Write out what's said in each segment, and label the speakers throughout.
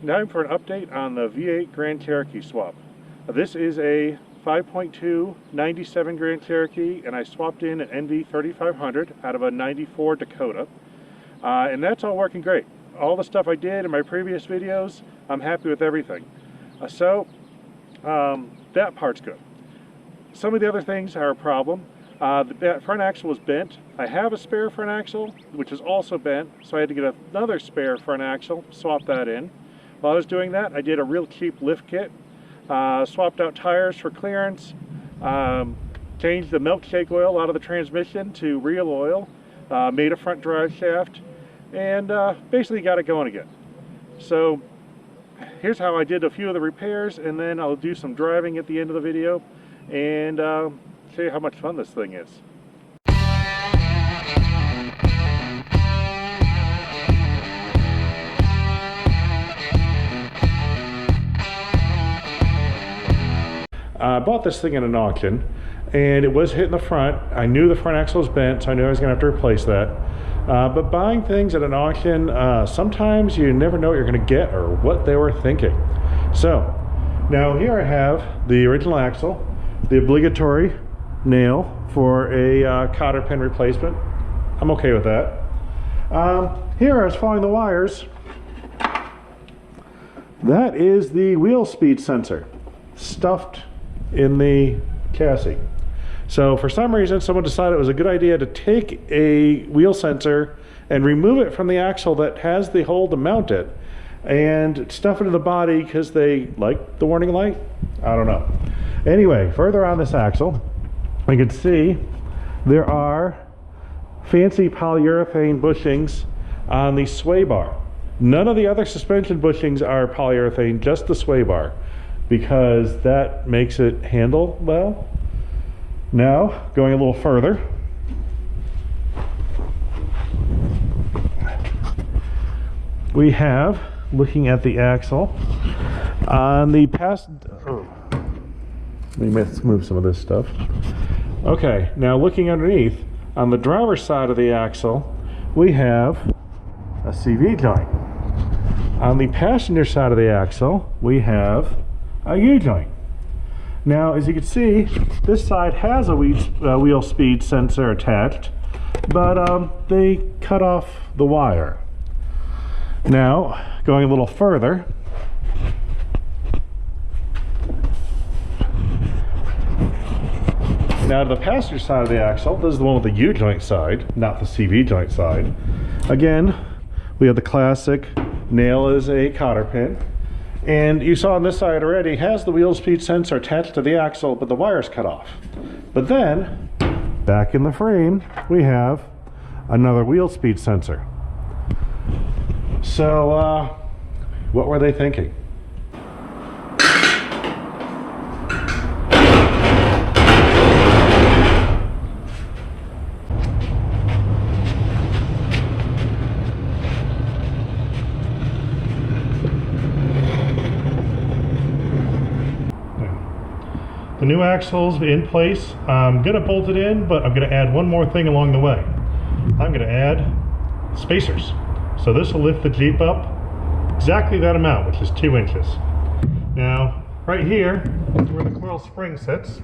Speaker 1: Now for an update on the V8 Grand Cherokee swap. This is a 5.2 97 Grand Cherokee, and I swapped in an NV 3500 out of a 94 Dakota. And that's all working great. All the stuff I did in my previous videos, I'm happy with everything. That part's good. Some of the other things are a problem. The front axle was bent. I have a spare front axle, which is also bent, so I had to get another spare front axle, swap that in. While I was doing that, I did a real cheap lift kit, swapped out tires for clearance, changed the milkshake oil out of the transmission to real oil, made a front drive shaft, and basically got it going again. So here's how I did a few of the repairs, and then I'll do some driving at the end of the video and show you how much fun this thing is. I bought this thing at an auction, and it was hitting the front. I knew the front axle was bent, so I knew I was going to have to replace that. But buying things at an auction, sometimes you never know what you're going to get or what they were thinking. So now here I have the original axle, the obligatory nail for a cotter pin replacement. I'm okay with that. Here I was following the wires. That is the wheel speed sensor stuffed in the chassis. So for some reason someone decided it was a good idea to take a wheel sensor and remove it from the axle that has the hole to mount it and stuff it in the body because they like the warning light. I don't know. Anyway, further on this axle, you can see there are fancy polyurethane bushings on the sway bar. None of the other suspension bushings are polyurethane, just the sway bar, because that makes it handle well. Now, going a little further, we have, looking at the axle, on the past, let me move some of this stuff. Okay, now looking underneath, on the driver's side of the axle, we have a CV joint. On the passenger side of the axle, we have a U-joint. Now, as you can see, this side has a wheel speed sensor attached, but they cut off the wire. Now, going a little further, now to the passenger side of the axle, this is the one with the U-joint side, not the CV joint side. Again, we have the classic nail as a cotter pin. And you saw on this side already, has the wheel speed sensor attached to the axle, but the wire's cut off. But then, back in the frame, we have another wheel speed sensor. So, what were they thinking? The new axle's in place. I'm going to bolt it in, but I'm going to add one more thing along the way. I'm going to add spacers. So this will lift the Jeep up exactly that amount, which is 2 inches. Now, right here is where the coil spring sits.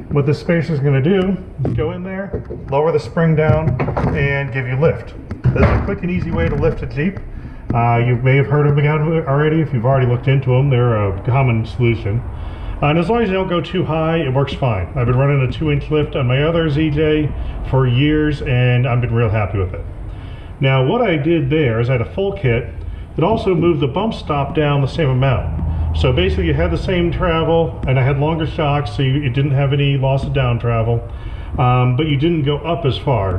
Speaker 1: What this spacer is going to do is go in there, lower the spring down, and give you lift. This is a quick and easy way to lift a Jeep. You may have heard of them already. If you've already looked into them, they're a common solution. And as long as you don't go too high, it works fine. I've been running a 2-inch lift on my other ZJ for years, and I've been real happy with it. Now, what I did there is I had a full kit that also moved the bump stop down the same amount. So basically, you had the same travel, and I had longer shocks, so you didn't have any loss of down travel, but you didn't go up as far.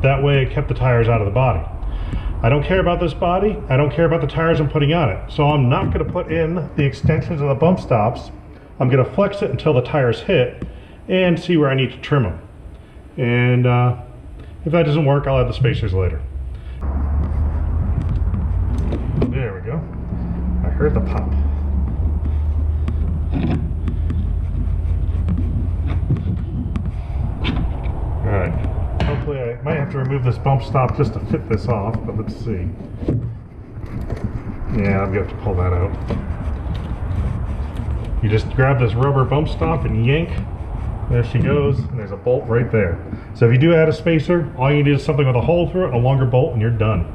Speaker 1: That way, it kept the tires out of the body. I don't care about this body. I don't care about the tires I'm putting on it. So I'm not going to put in the extensions of the bump stops. I'm going to flex it until the tires hit and see where I need to trim them. And if that doesn't work, I'll add the spacers later. There we go. I heard the pop. All right. Hopefully I might have to remove this bump stop just to fit this off, but let's see. Yeah, I'm gonna have to pull that out. You just grab this rubber bump stop and yank. There she goes, and there's a bolt right there. So if you do add a spacer, all you need is something with a hole through it, a longer bolt, and you're done.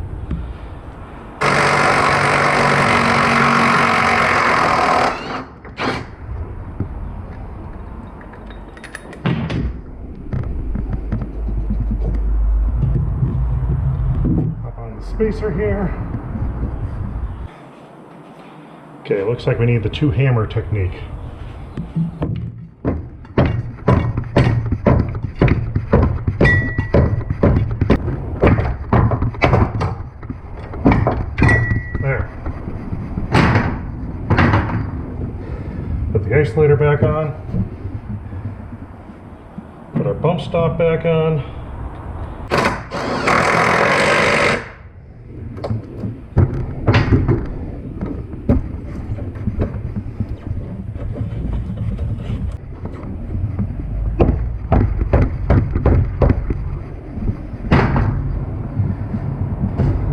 Speaker 1: Hop on the spacer here. Okay, looks like we need the two hammer technique. There. Put the isolator back on. Put our bump stop back on.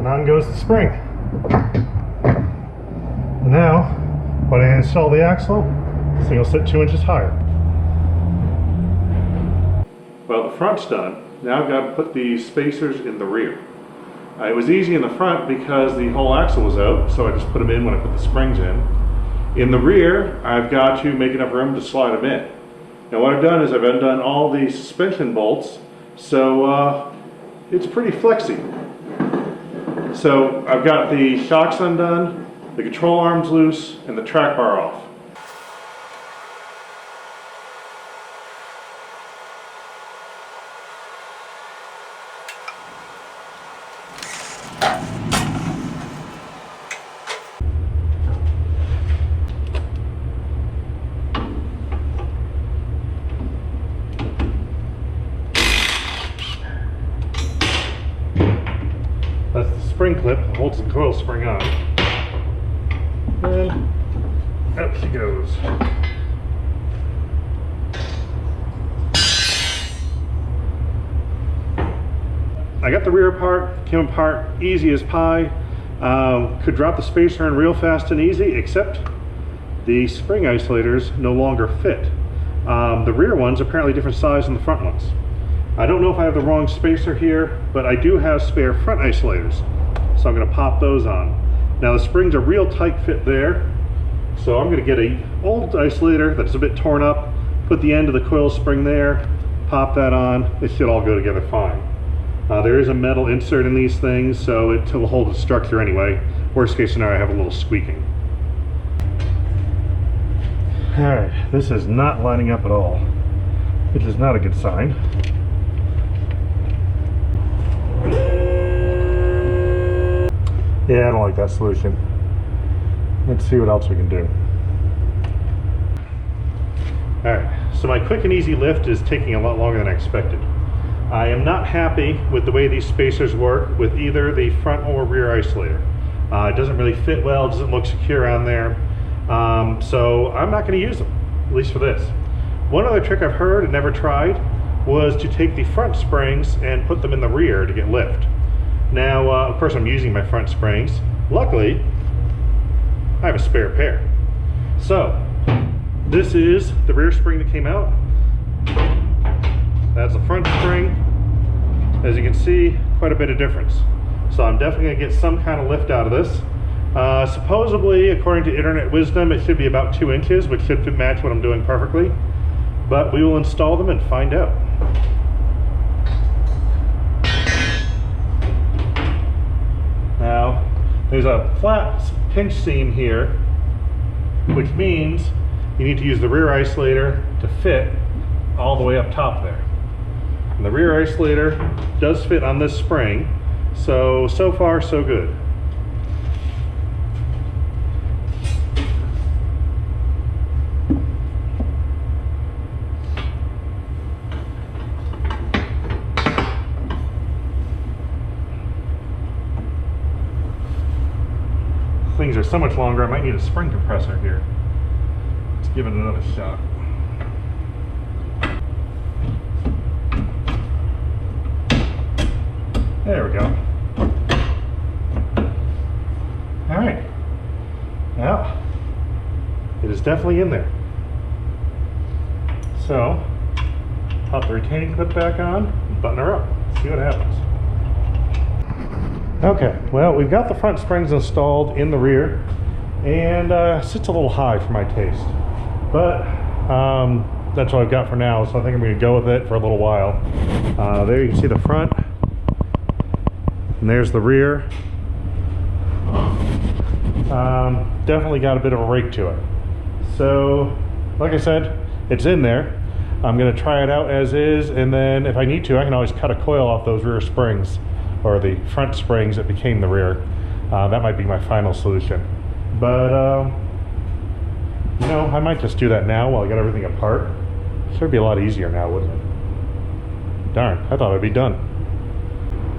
Speaker 1: On goes the spring. And now, when I install the axle, this thing will sit 2 inches higher. Well, the front's done. Now I've got to put the spacers in the rear. It was easy in the front because the whole axle was out, so I just put them in when I put the springs in. In the rear, I've got to make enough room to slide them in. Now what I've done is I've undone all the suspension bolts, so it's pretty flexy. So I've got the shocks undone, the control arms loose, and the track bar off. That's the spring clip that holds the coil spring on. And up she goes. I got the rear part, came apart easy as pie. Could drop the spacer in real fast and easy, except the spring isolators no longer fit. The rear ones are apparently different size than the front ones. I don't know if I have the wrong spacer here, but I do have spare front isolators, so I'm going to pop those on. Now the springs are real tight fit there, so I'm going to get an old isolator that's a bit torn up, put the end of the coil spring there, pop that on. It should all go together fine. There is a metal insert in these things, so it will hold the structure anyway. Worst case scenario, I have a little squeaking. Alright, this is not lining up at all, which is not a good sign. Yeah, I don't like that solution. Let's see what else we can do. Alright, so my quick and easy lift is taking a lot longer than I expected. I am not happy with the way these spacers work with either the front or rear isolator. It doesn't really fit well, it doesn't look secure on there. So I'm not going to use them, at least for this. One other trick I've heard and never tried was to take the front springs and put them in the rear to get lift. Now, of course, I'm using my front springs. Luckily, I have a spare pair. So, this is the rear spring that came out. That's the front spring. As you can see, quite a bit of difference. So I'm definitely going to get some kind of lift out of this. Supposedly, according to internet wisdom, it should be about 2 inches, which should match what I'm doing perfectly. But we will install them and find out. Now, there's a flat pinch seam here, which means you need to use the rear isolator to fit all the way up top there. And the rear isolator does fit on this spring, so far so good. Things are so much longer, I might need a spring compressor here. Let's give it another shot. There we go. Alright, Now, it is definitely in there. So, pop the retaining clip back on, and button her up, see what happens. Okay, well, we've got the front springs installed in the rear, and sits a little high for my taste. But that's what I've got for now, so I think I'm going to go with it for a little while. There you can see the front, and there's the rear. Definitely got a bit of a rake to it. So, like I said, it's in there. I'm going to try it out as is, and then if I need to, I can always cut a coil off those rear springs, or the front springs that became the rear. That might be my final solution. But, you know, I might just do that now while I got everything apart. Should be a lot easier now, wouldn't it? Darn, I thought I'd be done.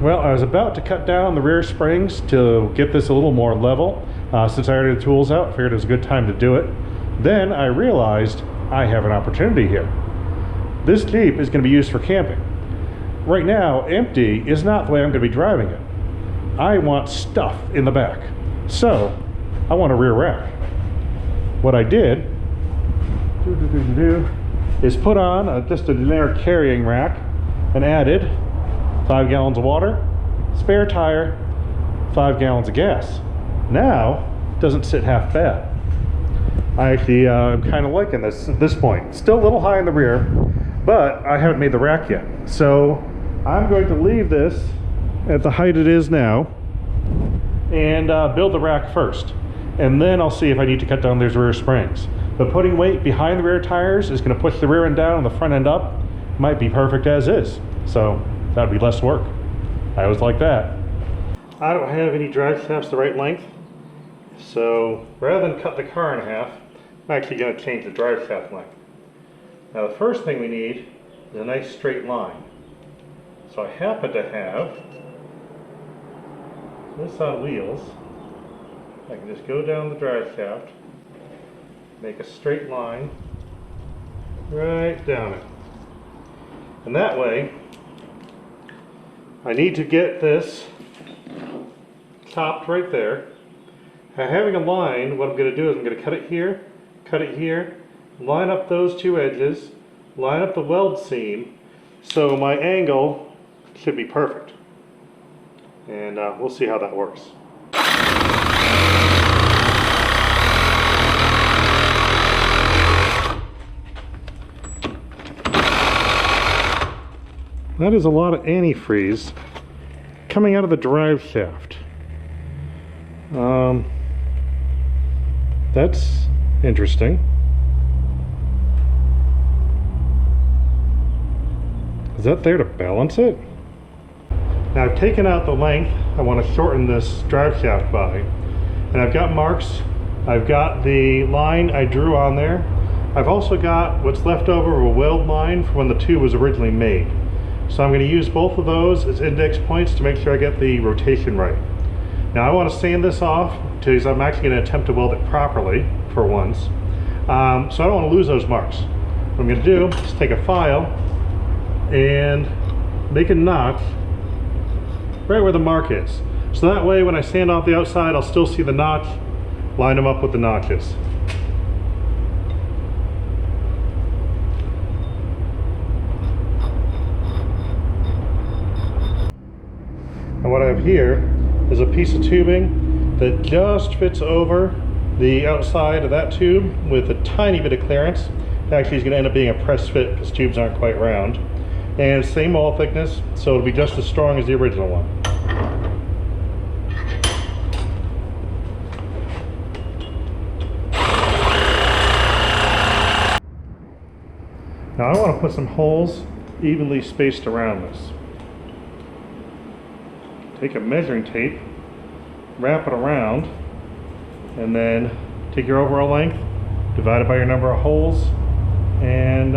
Speaker 1: Well, I was about to cut down the rear springs to get this a little more level. Since I already had the tools out, I figured it was a good time to do it. Then I realized I have an opportunity here. This Jeep is going to be used for camping. Right now, empty is not the way I'm going to be driving it. I want stuff in the back. So, I want a rear rack. What I did is put on just a generic carrying rack and added 5 gallons of water, spare tire, 5 gallons of gas. Now, it doesn't sit half bad. I actually am kind of liking this at this point. Still a little high in the rear, but I haven't made the rack yet. So I'm going to leave this at the height it is now and build the rack first. And then I'll see if I need to cut down those rear springs. But putting weight behind the rear tires is going to push the rear end down and the front end up. Might be perfect as is. So that would be less work. I always like that. I don't have any drive shafts the right length. So rather than cut the car in half, I'm actually going to change the drive shaft length. Now the first thing we need is a nice straight line. So I happen to have this on wheels. I can just go down the drive shaft, make a straight line right down it. And that way, I need to get this topped right there. Now, having a line, what I'm going to do is I'm going to cut it here, line up those two edges, line up the weld seam, so my angle should be perfect. And we'll see how that works. That is a lot of antifreeze coming out of the drive shaft. That's interesting. Is that there to balance it? Now I've taken out the length I want to shorten this drive shaft by, and I've got marks. I've got the line I drew on there. I've also got what's left over of a weld line from when the tube was originally made. So I'm going to use both of those as index points to make sure I get the rotation right. Now I want to sand this off because I'm actually going to attempt to weld it properly for once. So I don't want to lose those marks. What I'm going to do is take a file and make a notch right where the mark is. So that way when I sand off the outside, I'll still see the notch, line them up with the notches. And what I have here is a piece of tubing that just fits over the outside of that tube with a tiny bit of clearance. Actually, it's going to end up being a press fit because tubes aren't quite round. And same wall thickness, so it'll be just as strong as the original one. Now I want to put some holes evenly spaced around this. Take a measuring tape, wrap it around, and then take your overall length, divide it by your number of holes, and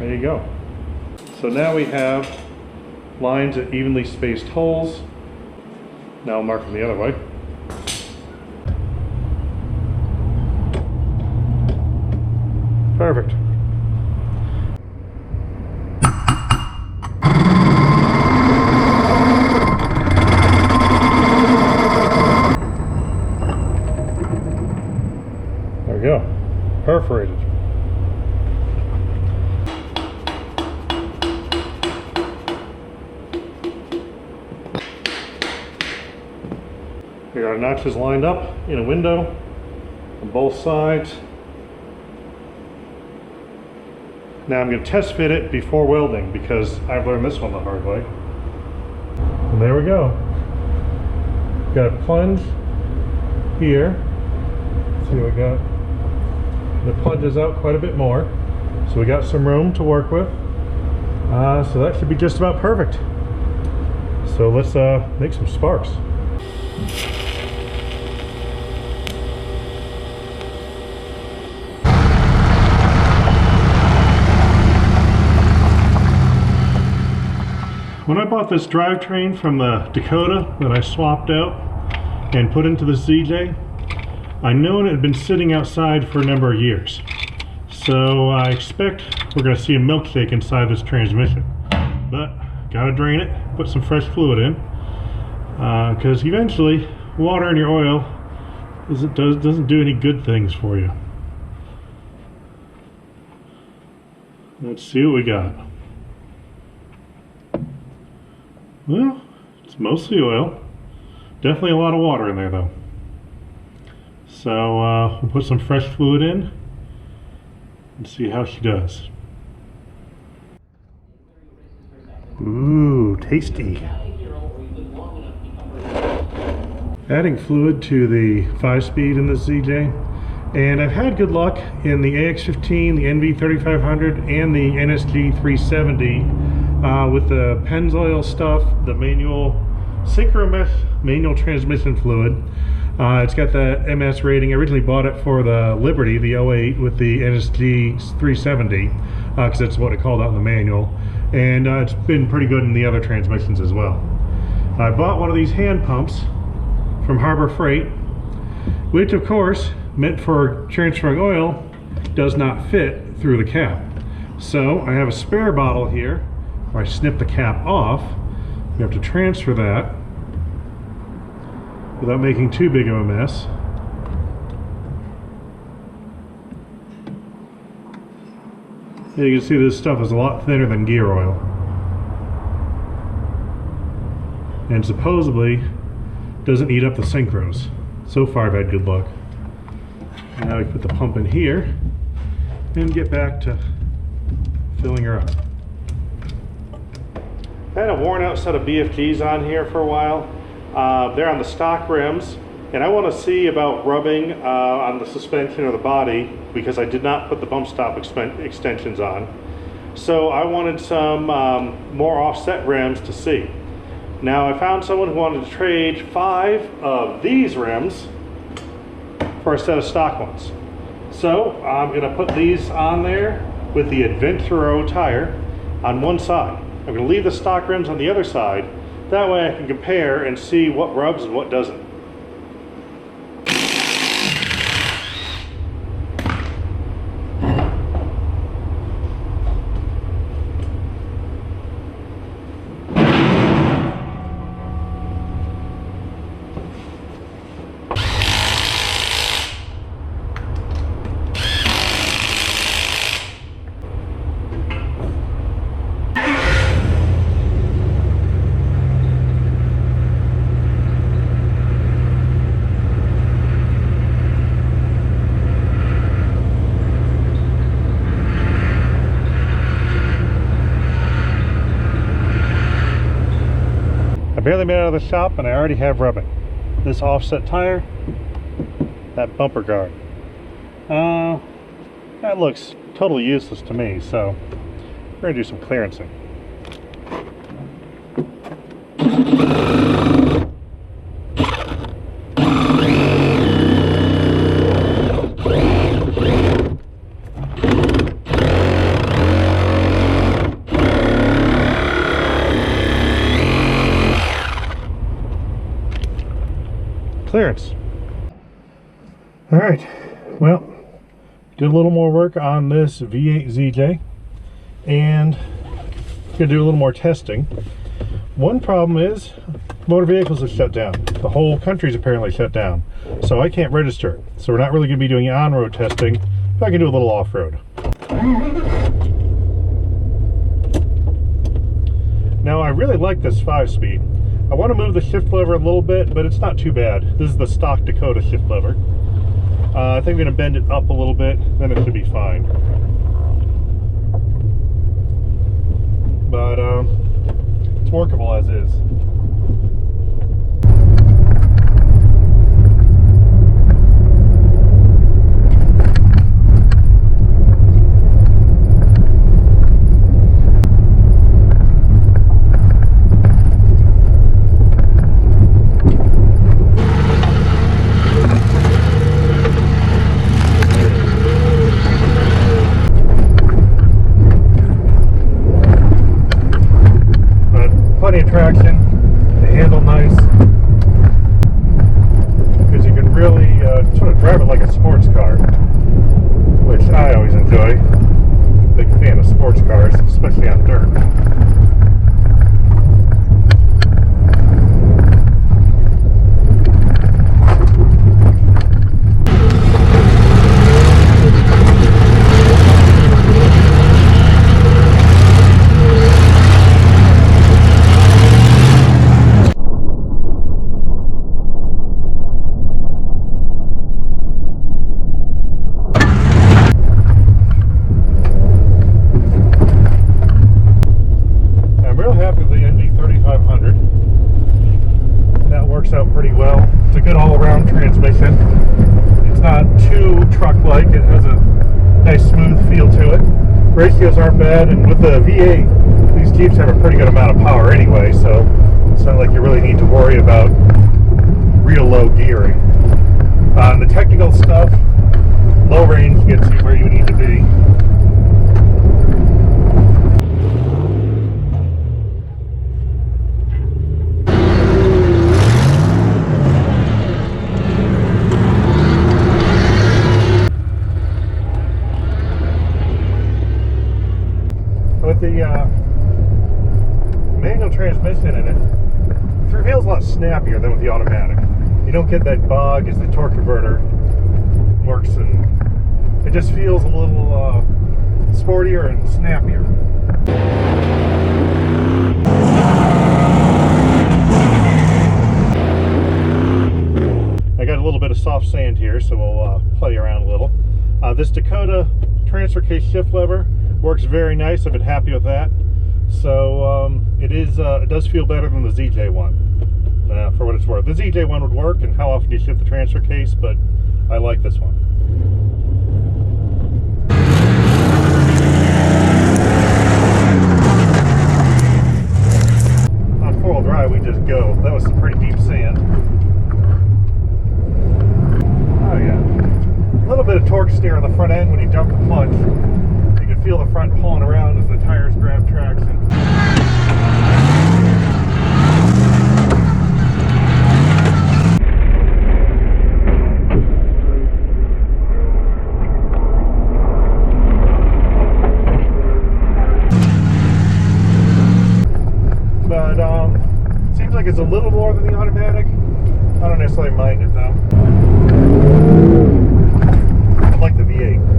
Speaker 1: there you go. So now we have lines at evenly spaced holes. Now I'll mark them the other way. Perfect. we go. Perforated. We got our notches lined up in a window on both sides. Now I'm going to test fit it before welding because I've learned this one the hard way. And there we go. Got a plunge here. Let's see what we got. The plunges out quite a bit more. So we got some room to work with. So that should be just about perfect. So let's make some sparks. When I bought this drivetrain from the Dakota that I swapped out and put into the ZJ, I know it had been sitting outside for a number of years. So I expect we're going to see a milkshake inside this transmission. But gotta drain it, put some fresh fluid in, because eventually water in your oil doesn't do any good things for you. Let's see what we got. Well, it's mostly oil. Definitely a lot of water in there though. So we'll put some fresh fluid in and see how she does. Ooh, tasty. Adding fluid to the 5-speed in the ZJ, and I've had good luck in the AX15, the NV3500, and the NSG 370 with the Pennzoil stuff, the manual Synchromesh manual transmission fluid. It's got the MS rating. I originally bought it for the Liberty, the 08, with the NSG 370, because that's what it called out in the manual. And it's been pretty good in the other transmissions as well. I bought one of these hand pumps from Harbor Freight, which of course, meant for transferring oil, does not fit through the cap. So I have a spare bottle here where I snip the cap off. We have to transfer that without making too big of a mess. And you can see this stuff is a lot thinner than gear oil. And supposedly doesn't eat up the synchros. So far I've had good luck. And now we put the pump in here and get back to filling her up. I had a worn out set of BFGs on here for a while. They're on the stock rims, and I want to see about rubbing on the suspension or the body because I did not put the bump stop extensions on. So I wanted some more offset rims to see. Now I found someone who wanted to trade 5 of these rims for a set of stock ones. So I'm going to put these on there with the Adventuro tire on one side. I'm going to leave the stock rims on the other side. That way I can compare and see what rubs and what doesn't. I barely made it out of the shop and I already have rubbing. This offset tire, that bumper guard. That looks totally useless to me, so we're going to do some clearancing. Clearance. All right, well, did a little more work on this V-8 ZJ and gonna do a little more testing. One problem is motor vehicles are shut down. The whole country's apparently shut down. So I can't register. So we're not really going to be doing on-road testing, but I can do a little off-road. Now I really like this 5-speed. I want to move the shift lever a little bit, but it's not too bad. This is the stock Dakota shift lever. I think I'm going to bend it up a little bit, then it should be fine. But it's workable as is. Traction, the handle nice, because you can really sort of drive it like a sports car, which I always enjoy. Big fan of sports cars, especially on dirt. Out pretty well. It's a good all-around transmission. It's not too truck-like. It has a nice smooth feel to it. Ratios aren't bad, and with the V8, these Jeeps have a pretty good amount of power anyway, so it's not like you really need to worry about real low gearing. On the technical stuff, low range gets you where you need to be. With the manual transmission in it, it feels a lot snappier than with the automatic. You don't get that bog as the torque converter works, and it just feels a little sportier and snappier. I got a little bit of soft sand here, so we'll play around a little. This Dakota transfer case shift lever works very nice. I've been happy with that. So it does feel better than the ZJ one, for what it's worth. The ZJ one would work, and how often do you shift the transfer case, but I like this one. On four-wheel drive, we just go. That was some pretty deep sand. Oh yeah. A little bit of torque steer on the front end when you dump the clutch. Feel the front pulling around as the tires grab traction. But it seems like it's a little more than the automatic. I don't necessarily mind it though. I like the V8.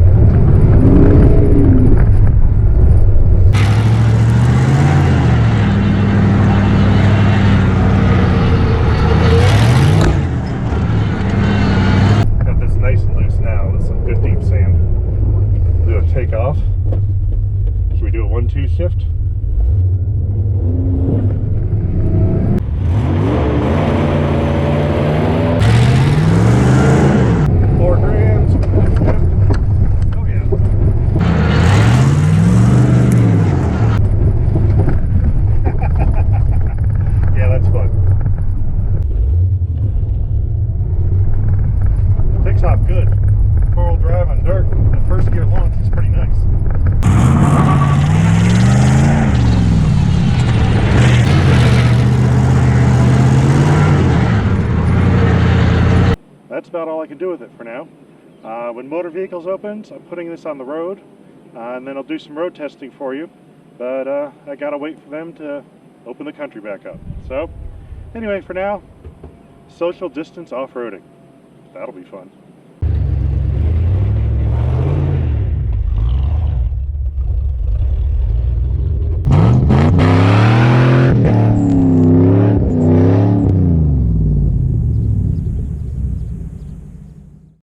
Speaker 1: Off. Should we do a 1-2 shift? Oh yeah. Yeah, that's fun. Takes off good. Four-wheel drive on dirt. The first gear launch is pretty nice. That's about all I can do with it for now. When Motor Vehicles opens, I'm putting this on the road, and then I'll do some road testing for you. But I gotta wait for them to open the country back up. So anyway, for now, social distance off-roading. That'll be fun.